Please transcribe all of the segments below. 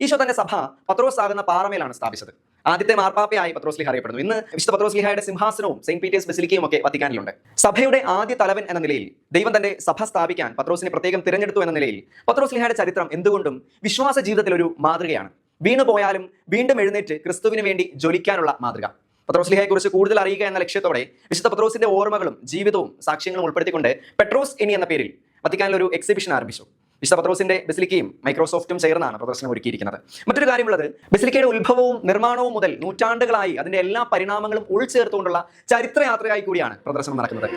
ഈശോ തന്റെ സഭ പത്രോസ് ആകുന്ന പാറമേലാണ് സ്ഥാപിച്ചത്. ആദ്യത്തെ മാർപ്പാപ്പയായി പത്രോസ്ലിഹ അറിയപ്പെടുന്നു. ഇന്ന് വിശുദ്ധ പത്രോസ്ലിഹയുടെ സിംഹാസനവും സെയിന്റ് പീറ്റേഴ്സ് ബസിലിക്കയും ഒക്കെ വത്തിക്കാനിലുണ്ട്. സഭയുടെ ആദ്യ തലവൻ എന്ന നിലയിൽ ദൈവം തന്റെ സഭ സ്ഥാപിക്കാൻ പത്രോസിനെ പ്രത്യേകം തിരഞ്ഞെടുത്തു എന്ന നിലയിൽ പത്രോസ്ലിഹയുടെ ചരിത്രം എന്തുകൊണ്ടും വിശ്വാസ ജീവിതത്തിൽ ഒരു മാതൃകയാണ്. വീണു പോയാലും വീണ്ടും എഴുന്നേറ്റ് ക്രിസ്തുവിന് വേണ്ടി ജ്വലിക്കാനുള്ള മാതൃക. പത്രോസ്ലിഹയെ കുറിച്ച് കൂടുതൽ അറിയുക എന്ന ലക്ഷ്യത്തോടെ വിശുദ്ധ പത്രോസിന്റെ ഓർമ്മകളും ജീവിതവും സാക്ഷ്യങ്ങളും ഉൾപ്പെടുത്തിക്കൊണ്ട് പെട്രോസ് ഇനി എന്ന പേരിൽ വത്തിക്കാനിൽ ഒരു എക്സിബിഷൻ ആരംഭിച്ചു. വിശുദ്ധ പത്രോസിന്റെ ബസിലിക്കയും മൈക്രോസോഫ്റ്റും ചേർന്നാണ് പ്രദർശനം ഒരുക്കിയിരിക്കുന്നത്. മറ്റൊരു കാര്യമുള്ളത്, ബസിലിക്കയുടെ ഉത്ഭവവും നിർമ്മാണവും മുതൽ നൂറ്റാണ്ടുകളായി അതിന്റെ എല്ലാ പരിണാമങ്ങളും ഉൾച്ചേർത്തുകൊണ്ടുള്ള ചരിത്രയാത്രയായി കൂടിയാണ് പ്രദർശനം നടക്കുന്നത്.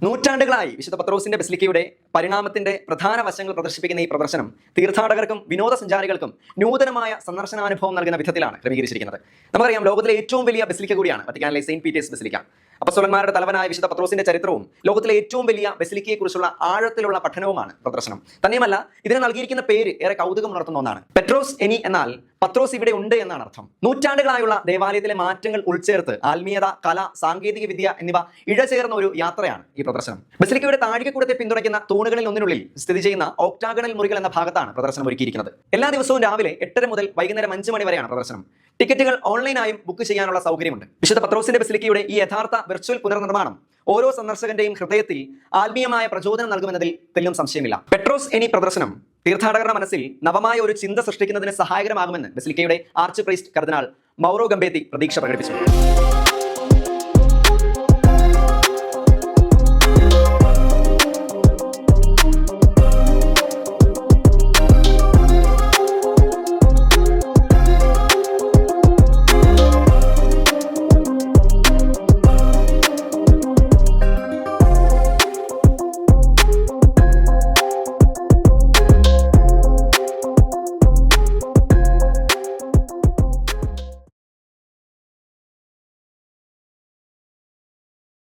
നൂറ്റാണ്ടുകളായി വിശുദ്ധ പത്രോസിന്റെ ബസിലിക്കയുടെ പരിണാമത്തിന്റെ പ്രധാന വശങ്ങൾ പ്രദർശിപ്പിക്കുന്ന ഈ പ്രദർശനം തീർത്ഥാടകർക്കും വിനോദസഞ്ചാരികൾക്കും നൂതനമായ സന്ദർശനാനുഭവം നൽകുന്ന വിധത്തിലാണ് ക്രമീകരിച്ചിരിക്കുന്നത്. നമുക്കറിയാം, ലോകത്തിലെ ഏറ്റവും വലിയ ബസിലിക്ക കൂടിയാണ് വത്തിക്കാനിലെ സെയിന്റ് പീറ്റേഴ്സ് ബസിലിക്ക. അപ്പസ്തോലന്മാരുടെ തലവനായ വിശുദ്ധ പത്രോസിന്റെ ചരിത്രവും ലോകത്തിലെ ഏറ്റവും വലിയ ബസിലിക്കയെക്കുറിച്ചുള്ള ആഴത്തിലുള്ള പഠനവുമാണ് പ്രദർശനം. തന്നെയുമല്ല, ഇതിന് നൽകിയിരിക്കുന്ന പേര് ഏറെ കൗതുകം ഉണർത്തുന്ന ഒന്നാണ്. പെട്രോസ് എനി എന്നാൽ പത്രോസ് ഇവിടെ ഉണ്ട് എന്നാണ് അർത്ഥം. നൂറ്റാണ്ടുകളായുള്ള ദേവാലയത്തിലെ മാറ്റങ്ങൾ ഉൾച്ചേർത്ത് ആത്മീയത, കല, സാങ്കേതിക വിദ്യ എന്നിവ ഇഴചേർന്ന ഒരു യാത്രയാണ് ഈ പ്രദർശനം. ബസിലിക്കയുടെ താഴികക്കൂടത്തെ പിന്തുണയ്ക്കുന്ന തൂണുകളിൽ ഒന്നിനുള്ളിൽ സ്ഥിതി ചെയ്യുന്ന ഓക്ടാഗണൽ മുറികൾ എന്ന ഭാഗത്താണ് പ്രദർശനം ഒരുക്കിയിരിക്കുന്നത്. എല്ലാ ദിവസവും രാവിലെ 8 മുതൽ വൈകുന്നേരം 5 മണി വരെയാണ് പ്രദർശനം. ടിക്കറ്റുകൾ ഓൺലൈനായും ബുക്ക് ചെയ്യാനുള്ള സൗകര്യമുണ്ട്. വിശുദ്ധ പത്രോസിന്റെ ബസിലിക്കയുടെ ഈ യഥാർത്ഥ വെർച്വൽ പുനർനിർമ്മാണം ഓരോ സന്ദർശകന്റെയും ഹൃദയത്തിൽ ആത്മീയമായ പ്രചോദനം നൽകുമെന്നതിൽ തെല്ലും സംശയമില്ല. പെട്രോസ് എനി പ്രദർശനം തീർത്ഥാടകരുടെ മനസ്സിൽ നവമായ ഒരു ചിന്ത സൃഷ്ടിക്കുന്നതിന് സഹായകരമാകുമെന്ന് ബസിലിക്കയുടെ ആർച്ച് പ്രീസ്റ്റ് കർദിനാൾ മൗറോ ഗംബേത്തി പ്രതീക്ഷ പ്രകടിപ്പിച്ചു.